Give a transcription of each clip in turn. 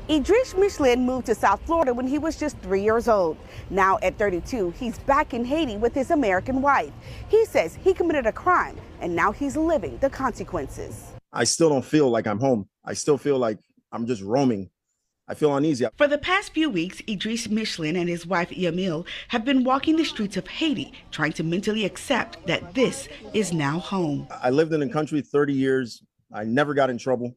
Idris Michelin moved to South Florida when he was just 3 years old. Now at 32, he's back in Haiti with his American wife. He says he committed a crime and now he's living the consequences. I still don't feel like I'm home. I still feel like I'm just roaming. I feel uneasy. For the past few weeks, Idris Michelin and his wife Yamil have been walking the streets of Haiti, trying to mentally accept that this is now home. I lived in the country 30 years. I never got in trouble,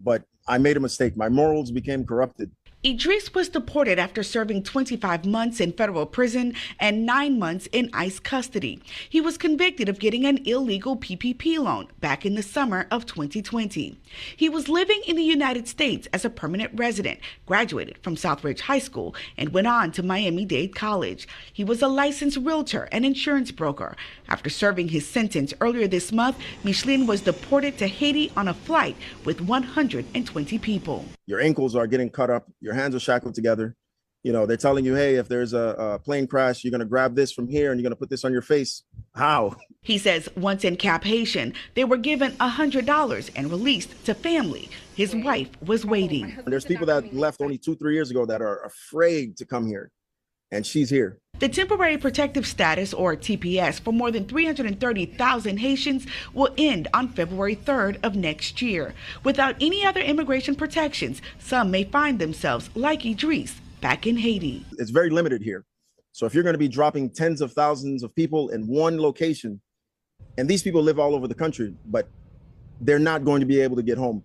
but I made a mistake. My morals became corrupted. Idris was deported after serving 25 months in federal prison and 9 months in ICE custody. He was convicted of getting an illegal PPP loan back in the summer of 2020. He was living in the United States as a permanent resident, graduated from Southridge High School, and went on to Miami-Dade College. He was a licensed realtor and insurance broker. After serving his sentence earlier this month, Michelin was deported to Haiti on a flight with 120 people. Your ankles are getting cut up. Your hands are shackled together. You know, they're telling you, hey, if there's a plane crash, you're going to grab this from here and you're going to put this on your face. How? He says once in Cap Haitian, they were given $100 and released to family. His wife was waiting. There's people that left only 2-3 years ago that are afraid to come here, and she's here. The temporary protective status, or TPS, for more than 330,000 Haitians will end on February 3rd of next year. Without any other immigration protections, some may find themselves, like Idris, back in Haiti. It's very limited here. So if you're going to be dropping tens of thousands of people in one location, and these people live all over the country, but they're not going to be able to get home.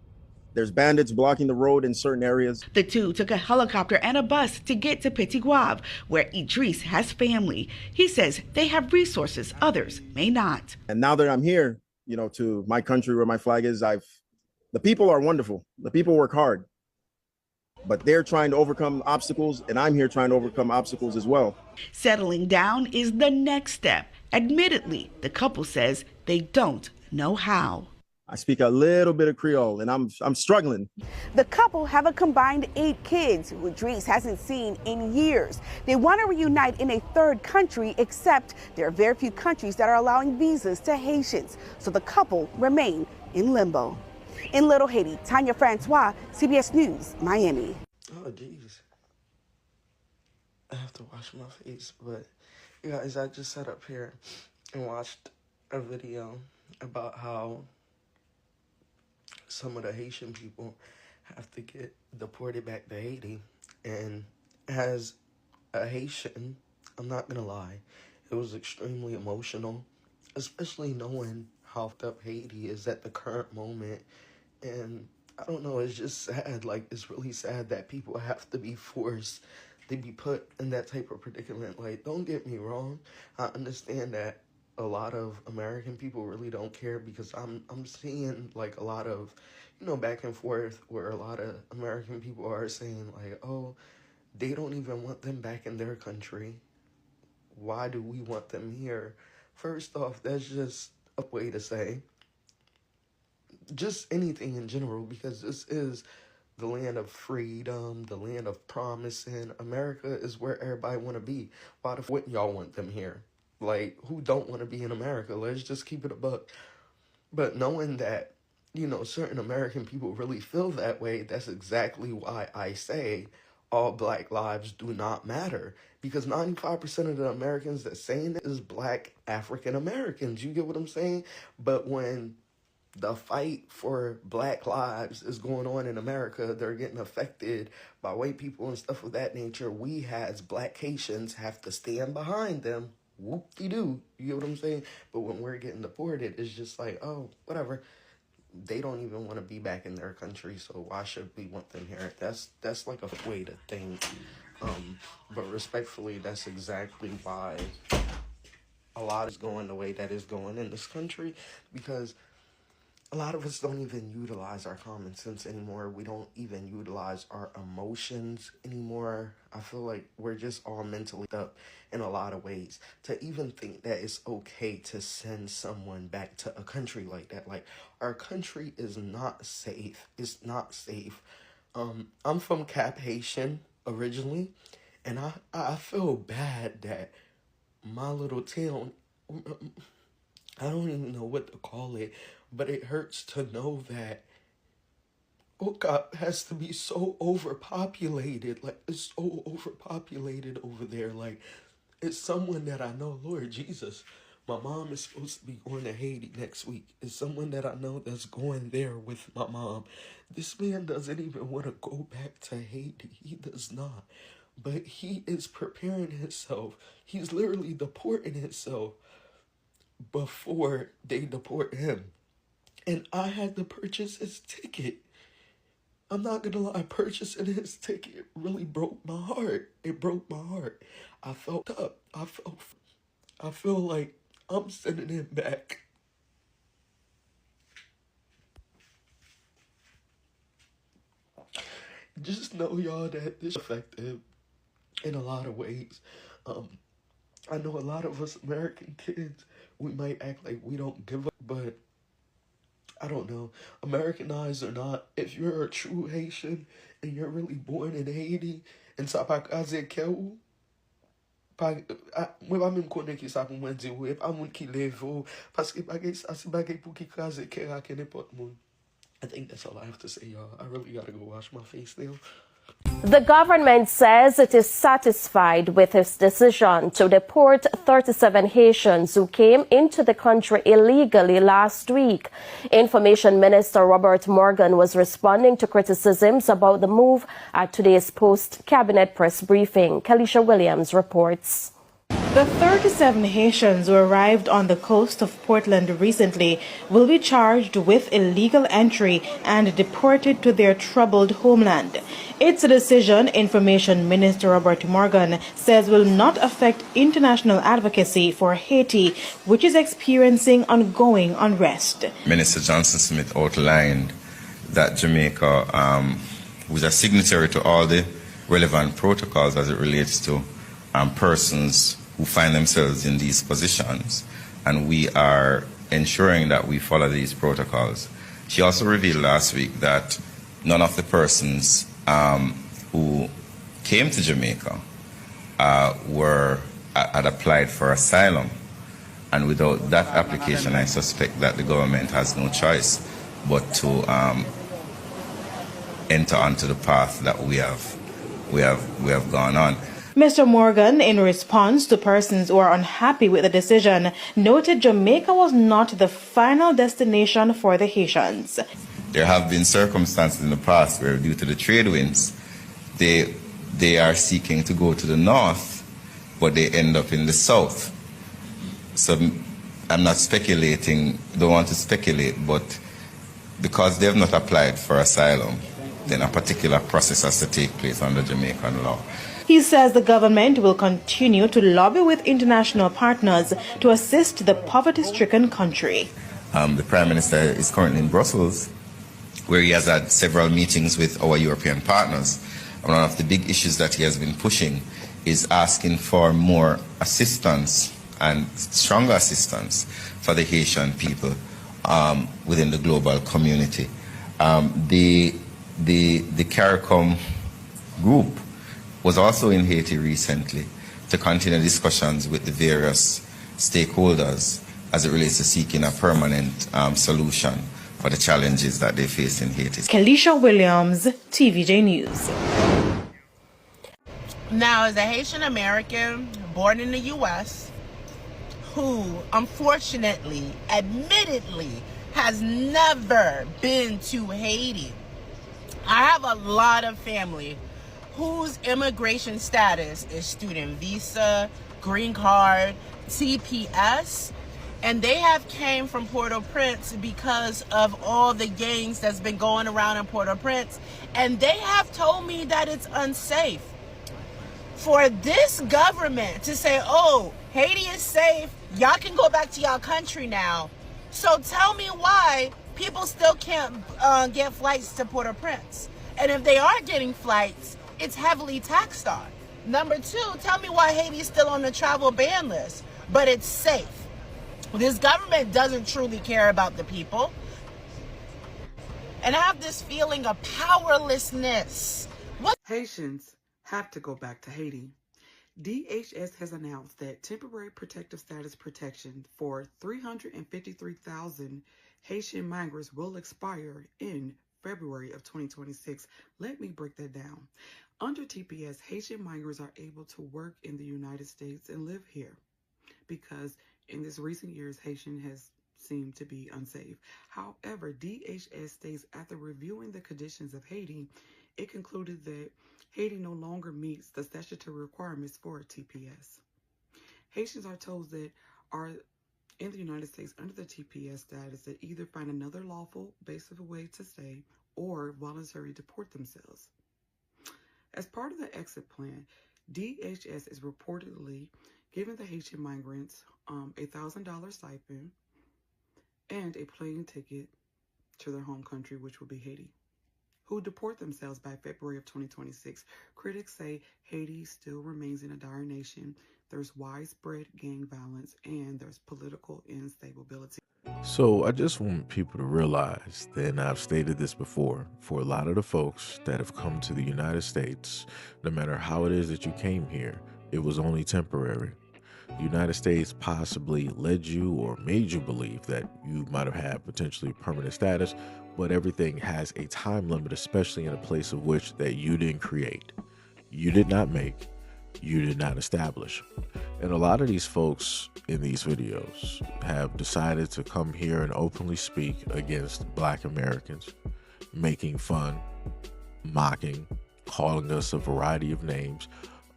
There's bandits blocking the road in certain areas. The two took a helicopter and a bus to get to Petit Guave, where Idris has family. He says they have resources others may not. And now that I'm here, you know, to my country where my flag is, the people are wonderful. The people work hard, but they're trying to overcome obstacles, and I'm here trying to overcome obstacles as well. Settling down is the next step. Admittedly, the couple says they don't know how. I speak a little bit of Creole, and I'm struggling. The couple have a combined 8 kids who Idris hasn't seen in years. They want to reunite in a third country, except there are very few countries that are allowing visas to Haitians. So the couple remain in limbo. In Little Haiti, Tanya Francois, CBS News, Miami. Oh, jeez. I have to wash my face. But, you guys, I just sat up here and watched a video about how some of the Haitian people have to get deported back to Haiti. And as a Haitian, I'm not gonna lie, it was extremely emotional, especially knowing how fucked up Haiti is at the current moment. And I don't know, it's just sad. Like, it's really sad that people have to be forced to be put in that type of predicament. Like, don't get me wrong, I understand that a lot of American people really don't care, because I'm seeing like a lot of, you know, back and forth where a lot of American people are saying like, oh, they don't even want them back in their country. Why do we want them here? First off, that's just a way to say just anything in general, because this is the land of freedom, the land of promise, and America is where everybody want to be. Why the f wouldn't y'all want them here? Like, who don't want to be in America? Let's just keep it a buck. But knowing that, you know, certain American people really feel that way, that's exactly why I say all black lives do not matter. Because 95% of the Americans that saying it is black African Americans. You get what I'm saying? But when the fight for black lives is going on in America, they're getting affected by white people and stuff of that nature, we as black Haitians have to stand behind them. Whoop-de-doo, you get what I'm saying? But when we're getting deported, it's just like, oh, whatever. They don't even want to be back in their country, so why should we want them here? That's like a way to think. But respectfully, that's exactly why a lot is going the way that is going in this country, because a lot of us don't even utilize our common sense anymore. We don't even utilize our emotions anymore. I feel like we're just all mentally up in a lot of ways. To even think that it's okay to send someone back to a country like that. Like, our country is not safe. It's not safe. I'm from Cap Haitian originally, and I feel bad that my little town, I don't even know what to call it, but it hurts to know that Okap has to be so overpopulated. Like, it's so overpopulated over there. Like, it's someone that I know, Lord Jesus. My mom is supposed to be going to Haiti next week. It's someone that I know that's going there with my mom. This man doesn't even want to go back to Haiti. He does not. But he is preparing himself. He's literally deporting himself before they deport him. And I had to purchase his ticket. I'm not gonna lie, purchasing his ticket really broke my heart. It broke my heart. I felt up. I feel like I'm sending him back. Just know, y'all, that this is effective in a lot of ways. I know a lot of us American kids, we might act like we don't give up, but I don't know, Americanized or not, if you're a true Haitian and you're really born in Haiti, and sa pa kaze ke ou, mwen pa mèm konen ki sa pou mwen di ou, e pa moun ki leve ou, paske bagay sa si bagay pou ki kaze ke ra ke nepot moun. I think that's all I have to say, y'all. I really gotta go wash my face now. The government says it is satisfied with its decision to deport 37 Haitians who came into the country illegally last week. Information Minister Robert Morgan was responding to criticisms about the move at today's post-cabinet press briefing. Kalisha Williams reports. The 37 Haitians who arrived on the coast of Portland recently will be charged with illegal entry and deported to their troubled homeland. It's a decision Information Minister Robert Morgan says will not affect international advocacy for Haiti, which is experiencing ongoing unrest. Minister Johnson Smith outlined that Jamaica was a signatory to all the relevant protocols as it relates to persons who find themselves in these positions, and we are ensuring that we follow these protocols. She also revealed last week that none of the persons who came to Jamaica had applied for asylum, and without that application, I suspect that the government has no choice but to enter onto the path that we have gone on. Mr. Morgan, in response to persons who are unhappy with the decision, noted Jamaica was not the final destination for the Haitians. There have been circumstances in the past where, due to the trade winds, they are seeking to go to the north, but they end up in the south. So I'm not speculating, don't want to speculate, but because they have not applied for asylum, then a particular process has to take place under Jamaican law. He says the government will continue to lobby with international partners to assist the poverty-stricken country. The Prime Minister is currently in Brussels, where he has had several meetings with our European partners. And one of the big issues that he has been pushing is asking for more assistance and stronger assistance for the Haitian people within the global community. The CARICOM group was also in Haiti recently to continue discussions with the various stakeholders as it relates to seeking a permanent solution for the challenges that they face in Haiti. Kalisha Williams, TVJ News. Now, as a Haitian American born in the U.S., who unfortunately, admittedly, has never been to Haiti, I have a lot of family whose immigration status is student visa, green card, TPS, and they have came from Port-au-Prince because of all the gangs that's been going around in Port-au-Prince, and they have told me that it's unsafe. For this government to say, oh, Haiti is safe, y'all can go back to y'all country now. So tell me why people still can't get flights to Port-au-Prince. And if they are getting flights, it's heavily taxed on. Number two, tell me why Haiti's still on the travel ban list, but it's safe. This government doesn't truly care about the people. And I have this feeling of powerlessness. Haitians have to go back to Haiti. DHS has announced that temporary protective status protection for 353,000 Haitian migrants will expire in February of 2026. Let me break that down. Under TPS, Haitian migrants are able to work in the United States and live here because in this recent years, Haitian has seemed to be unsafe. However, DHS states after reviewing the conditions of Haiti, it concluded that Haiti no longer meets the statutory requirements for TPS. Haitians are told that are in the United States under the TPS status that either find another lawful base of a way to stay or voluntarily deport themselves. As part of the exit plan, DHS is reportedly giving the Haitian migrants a $1,000 stipend and a plane ticket to their home country, which will be Haiti, who deport themselves by February of 2026. Critics say Haiti still remains in a dire nation. There's widespread gang violence and there's political instability. So I just want people to realize, and I've stated this before, for a lot of the folks that have come to the United States, no matter how it is that you came here, it was only temporary. The United States possibly led you or made you believe that you might have had potentially permanent status, but everything has a time limit, especially in a place of which that you didn't create, you did not make, you did not establish. And a lot of these folks in these videos have decided to come here and openly speak against Black Americans, making fun, mocking, calling us a variety of names,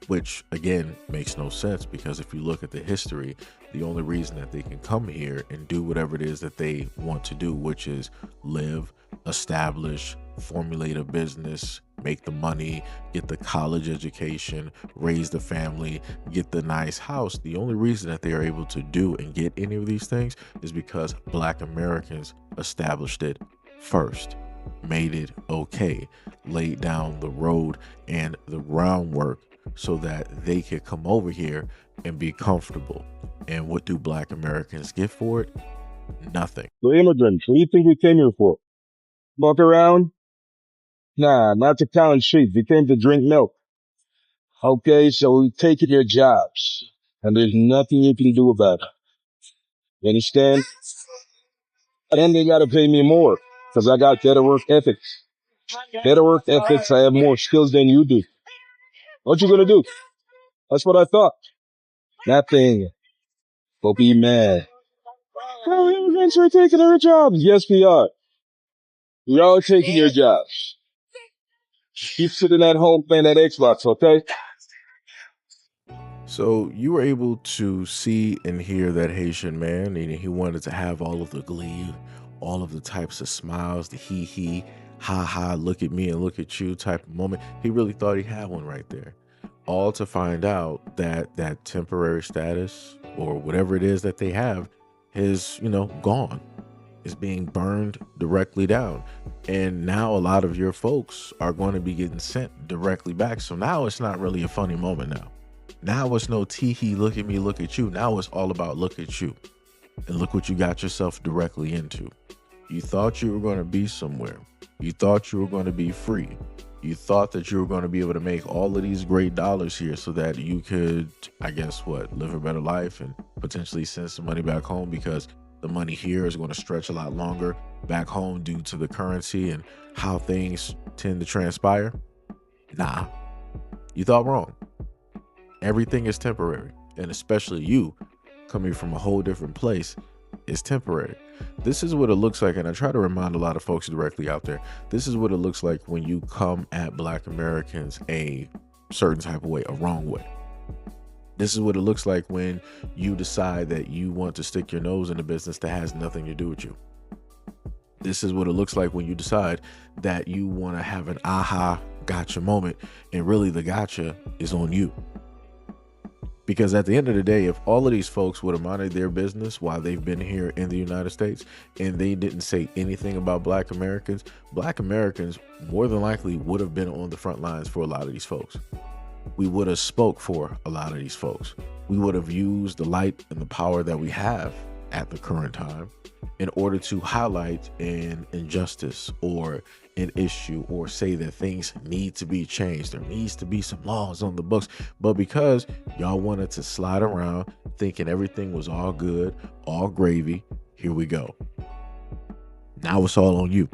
which again makes no sense, because if you look at the history, the only reason that they can come here and do whatever it is that they want to do, which is live, establish, formulate a business, make the money, get the college education, raise the family, get the nice house, the only reason that they are able to do and get any of these things is because Black Americans established it first, made it okay, laid down the road and the groundwork so that they could come over here and be comfortable. And what do Black Americans get for it? Nothing. So immigrants, what do you think we came here for? Walk around? Nah, not to count sheep. We came to drink milk. Okay, so we taking your jobs. And there's nothing you can do about it. You understand? And they gotta pay me more. Because I got better work ethics. Better work ethics, I have more skills than you do. What you gonna do? That's what I thought. Nothing. But be mad. Oh, immigrants are taking our jobs. Yes, we are. We're all taking your jobs. Keep sitting at home playing that Xbox, okay? So you were able to see and hear that Haitian man, and he wanted to have all of the glee, all of the types of smiles, the hee, ha, look at me and look at you type of moment. He really thought he had one right there. All to find out that that temporary status or whatever it is that they have is, gone. Is being burned directly down. And now a lot of your folks are going to be getting sent directly back. So now it's not really a funny moment now. Now it's no tee-hee, look at me, look at you. Now it's all about look at you. And look what you got yourself directly into. You thought you were going to be somewhere. You thought you were going to be free. You thought that you were going to be able to make all of these great dollars here so that you could, live a better life and potentially send some money back home, because the money here is going to stretch a lot longer back home due to the currency and how things tend to transpire. Nah, you thought wrong. Everything is temporary, and especially you coming from a whole different place is temporary. This is what it looks like, and I try to remind a lot of folks directly out there, this is what it looks like when you come at Black Americans a certain type of way, a wrong way. This is what it looks like when you decide that you want to stick your nose in a business that has nothing to do with you. This is what it looks like when you decide that you want to have an aha gotcha moment, and really the gotcha is on you. Because at the end of the day, if all of these folks would have minded their business while they've been here in the United States and they didn't say anything about Black Americans more than likely would have been on the front lines for a lot of these folks. We would have spoke for a lot of these folks. We would have used the light and the power that we have at the current time in order to highlight an injustice or an issue, or say that things need to be changed. There needs to be some laws on the books. But because y'all wanted to slide around thinking everything was all good, all gravy, here we go. Now it's all on you.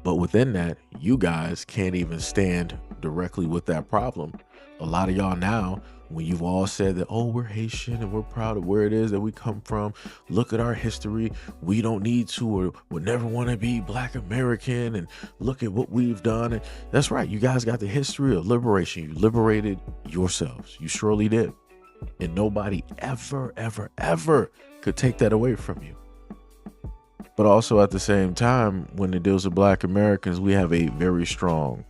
But within that, you guys can't even stand directly with that problem. A lot of y'all now, when you've all said that, oh, we're Haitian and we're proud of where it is that we come from, look at our history, we don't need to or would never want to be Black American, and look at what we've done. And that's right, you guys got the history of liberation. You liberated yourselves. You surely did. And nobody ever, ever, ever could take that away from you. But also at the same time, when it deals with Black Americans, we have a very strong,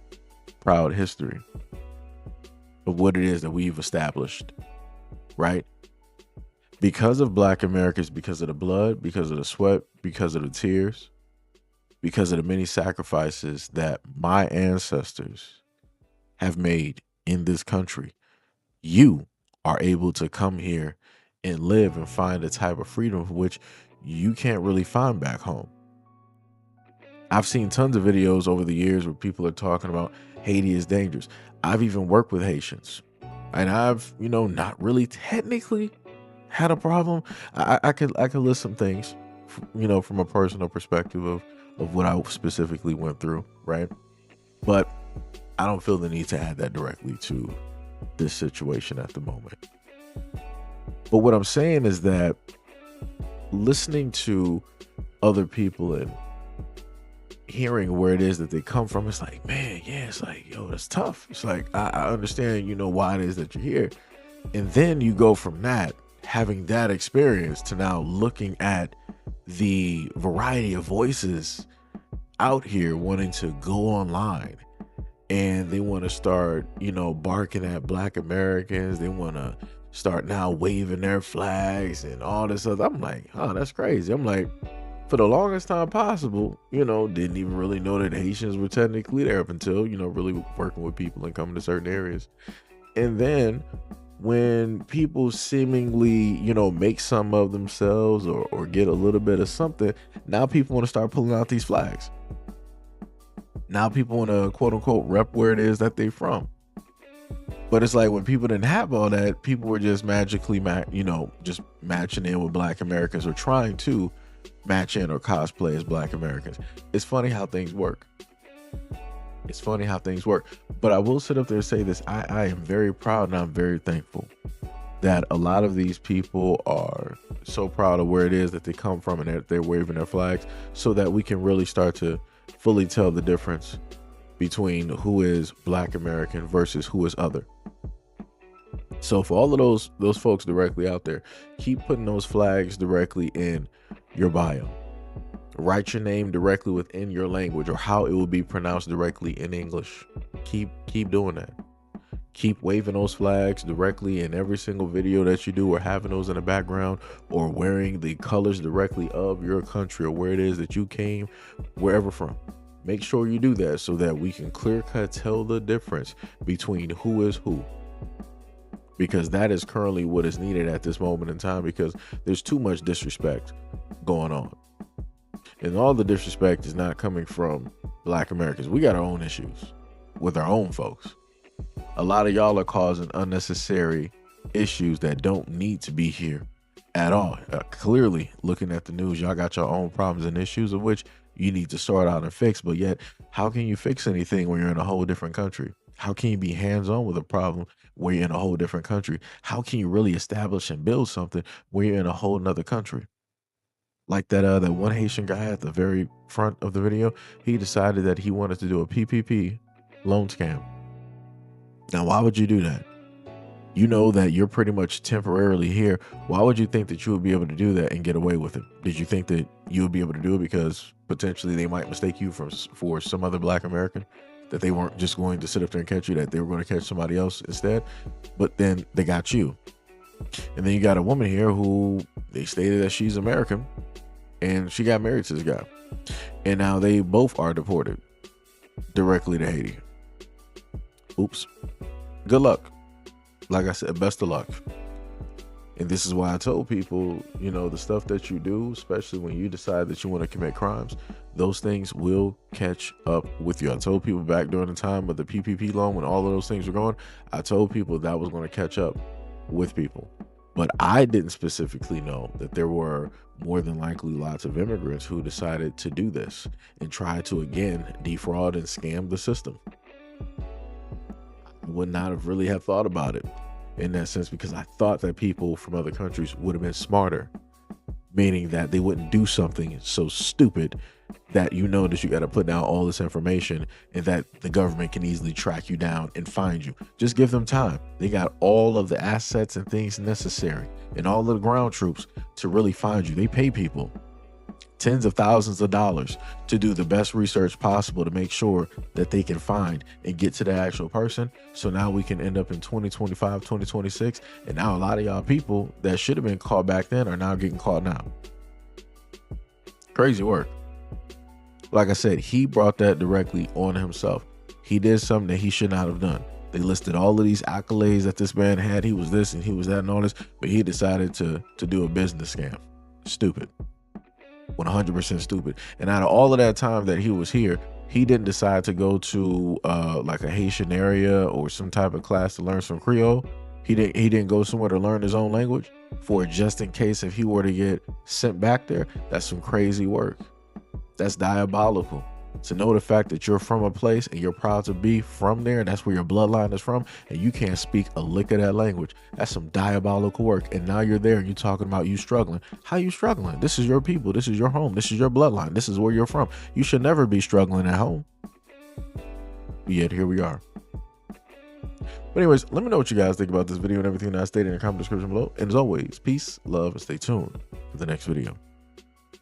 proud history of what it is that we've established, right? Because of Black Americans, because of the blood, because of the sweat, because of the tears, because of the many sacrifices that my ancestors have made in this country, you are able to come here and live and find a type of freedom of which you can't really find back home. I've seen tons of videos over the years where people are talking about Haiti is dangerous. I've even worked with Haitians, and I've, not really technically had a problem. I could list some things, from a personal perspective of what I specifically went through, right? But I don't feel the need to add that directly to this situation at the moment. But what I'm saying is that listening to other people and hearing where it is that they come from, it's like, man, yeah, it's like, yo, that's tough. It's like, I understand, why it is that you're here. And then you go from that, having that experience, to now looking at the variety of voices out here wanting to go online, and they want to start, barking at Black Americans. They want to start now waving their flags and all this other. I'm like, oh, that's crazy. I'm like, for the longest time possible, didn't even really know that Haitians were technically there up until, really working with people and coming to certain areas. And then when people seemingly, make some of themselves or get a little bit of something, now people want to start pulling out these flags. Now people want to, quote unquote, rep where it is that they're from. But it's like when people didn't have all that, people were just magically, just matching in with Black Americans or trying to match in or cosplay as Black Americans. It's funny how things work. It's funny how things work. But I will sit up there and say this. I am very proud and I'm very thankful that a lot of these people are so proud of where it is that they come from and they're waving their flags, so that we can really start to fully tell the difference between who is Black American versus who is other. So for all of those folks directly out there, keep putting those flags directly in your bio. Write your name directly within your language, or how it will be pronounced directly in English. Keep doing that. Keep waving those flags directly in every single video that you do, or having those in the background, or wearing the colors directly of your country or where it is that you came, wherever from. Make sure you do that so that we can clear cut tell the difference between who is who. Because that is currently what is needed at this moment in time, because there's too much disrespect going on. And all the disrespect is not coming from Black Americans. We got our own issues with our own folks. A lot of y'all are causing unnecessary issues that don't need to be here at all. Clearly, looking at the news, y'all got your own problems and issues of which you need to sort out and fix. But yet, how can you fix anything when you're in a whole different country? How can you be hands-on with a problem where you're in a whole different country? How can you really establish and build something where you're in a whole nother country? Like that one Haitian guy at the very front of the video, he decided that he wanted to do a PPP loan scam. Now, why would you do that? You know that you're pretty much temporarily here. Why would you think that you would be able to do that and get away with it? Did you think that you would be able to do it because potentially they might mistake you for some other Black American? That they weren't just going to sit up there and catch you, that they were going to catch somebody else instead? But then they got you. And then you got a woman here who they stated that she's American, and she got married to this guy. And now they both are deported directly to Haiti. Oops. Good luck. Like I said, best of luck. And this is why I told people, the stuff that you do, especially when you decide that you want to commit crimes, those things will catch up with you. I told people back during the time of the PPP loan, when all of those things were going, I told people that was going to catch up with people. But I didn't specifically know that there were more than likely lots of immigrants who decided to do this and try to, again, defraud and scam the system. I would not have really have thought about it in that sense, because I thought that people from other countries would have been smarter, meaning that they wouldn't do something so stupid that you know that you got to put down all this information and that the government can easily track you down and find you. Just give them time. They got all of the assets and things necessary and all of the ground troops to really find you. They pay people tens of thousands of dollars to do the best research possible to make sure that they can find and get to the actual person. So now we can end up in 2025, 2026. And now a lot of y'all people that should have been caught back then are now getting caught now. Crazy work. Like I said, he brought that directly on himself. He did something that he should not have done. They listed all of these accolades that this man had. He was this and he was that and all this, but he decided to do a business scam. Stupid. 100% stupid. And out of all of that time that he was here, he didn't decide to go to like a Haitian area or some type of class to learn some Creole. He didn't go somewhere to learn his own language for just in case if he were to get sent back there. That's some crazy work. That's diabolical. To know the fact that you're from a place and you're proud to be from there, and that's where your bloodline is from, and you can't speak a lick of that language. That's some diabolical work. And now you're there and you're talking about you struggling. How you struggling? This is your people. This is your home. This is your bloodline. This is where you're from. You should never be struggling at home. Yet here we are. But anyways, let me know what you guys think about this video and everything that I stated in the comment description below. And as always, peace, love, and stay tuned for the next video.